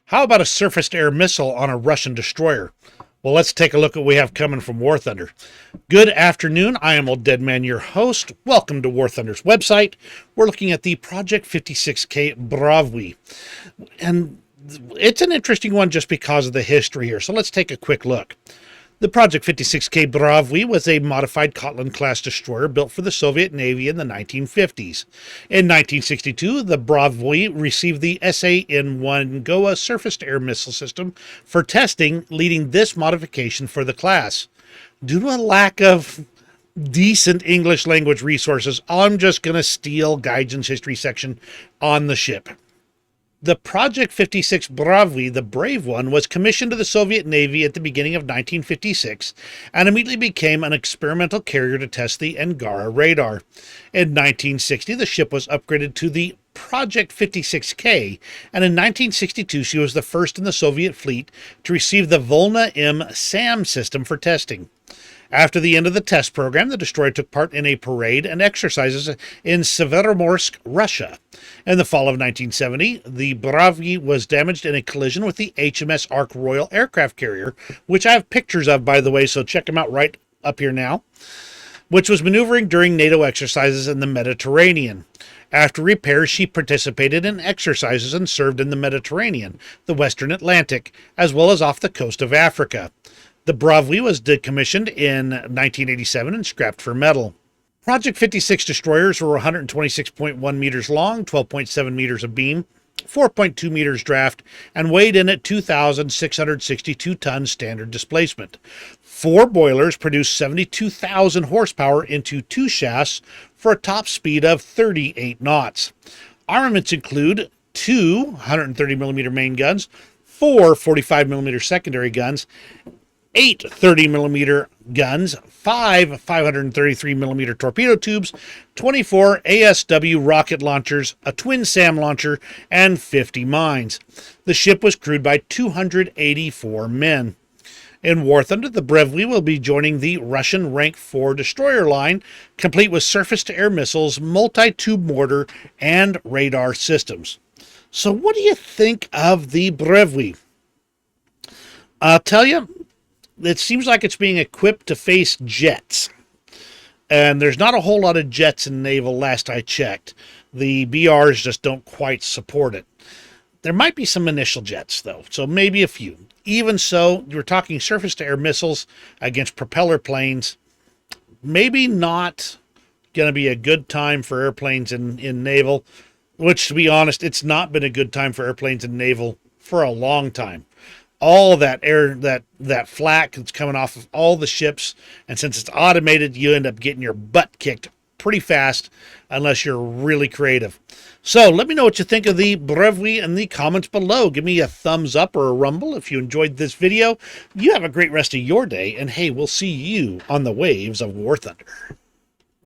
How about a surface-to-air missile on a Russian destroyer? Well, let's take a look at what we have coming from War Thunder. Good afternoon. I am Old Dead Man, your host. Welcome to War Thunder's website. We're looking at the Project 56K Braviy. And it's an interesting one just because of the history here. So let's take a quick look. The Project 56K Braviy was a modified Kotlan-class destroyer built for the Soviet Navy in the 1950s. In 1962, the Braviy received the SA-1 Goa surface-to-air missile system for testing, leading this modification for the class. Due to a lack of decent English language resources, I'm just going to steal Gaijin's history section on the ship. The Project 56 Braviy, the Brave One, was commissioned to the Soviet Navy at the beginning of 1956 and immediately became an experimental carrier to test the Angara radar. In 1960, the ship was upgraded to the Project 56K, and in 1962 she was the first in the Soviet fleet to receive the Volna-M SAM system for testing. After the end of the test program, the destroyer took part in a parade and exercises in Severomorsk, Russia. In the fall of 1970, the Braviy was damaged in a collision with the HMS Ark Royal aircraft carrier, which I have pictures of, by the way, so check them out right up here now, which was maneuvering during NATO exercises in the Mediterranean. After repairs, she participated in exercises and served in the Mediterranean, the Western Atlantic, as well as off the coast of Africa. The Braviy was decommissioned in 1987 and scrapped for metal. Project 56 destroyers were 126.1 meters long, 12.7 meters of beam, 4.2 meters draft, and weighed in at 2,662 tons standard displacement. 4 boilers produced 72,000 horsepower into 2 shafts for a top speed of 38 knots. Armaments include 2 130mm main guns, 4 45mm secondary guns, 8 30mm guns, 5 533mm torpedo tubes, 24 ASW rocket launchers, a twin SAM launcher, and 50 mines. The ship was crewed by 284 men. In War Thunder, the Braviy will be joining the Russian Rank 4 destroyer line, complete with surface-to-air missiles, multi-tube mortar, and radar systems. So what do you think of the Braviy? I'll tell you, it seems like it's being equipped to face jets. And there's not a whole lot of jets in naval last I checked. The BRs just don't quite support it. There might be some initial jets, though, so maybe a few. Even so, you're talking surface-to-air missiles against propeller planes. Maybe not going to be a good time for airplanes in naval, which, to be honest, it's not been a good time for airplanes in naval for a long time. All that air, that flak that's coming off of all the ships, and since it's automated, you end up getting your butt kicked pretty fast unless you're really creative. So let me know what you think of the Braviy in the comments below. Give me a thumbs up or a rumble if you enjoyed this video. You have a great rest of your day, and hey, we'll see you on the waves of War Thunder.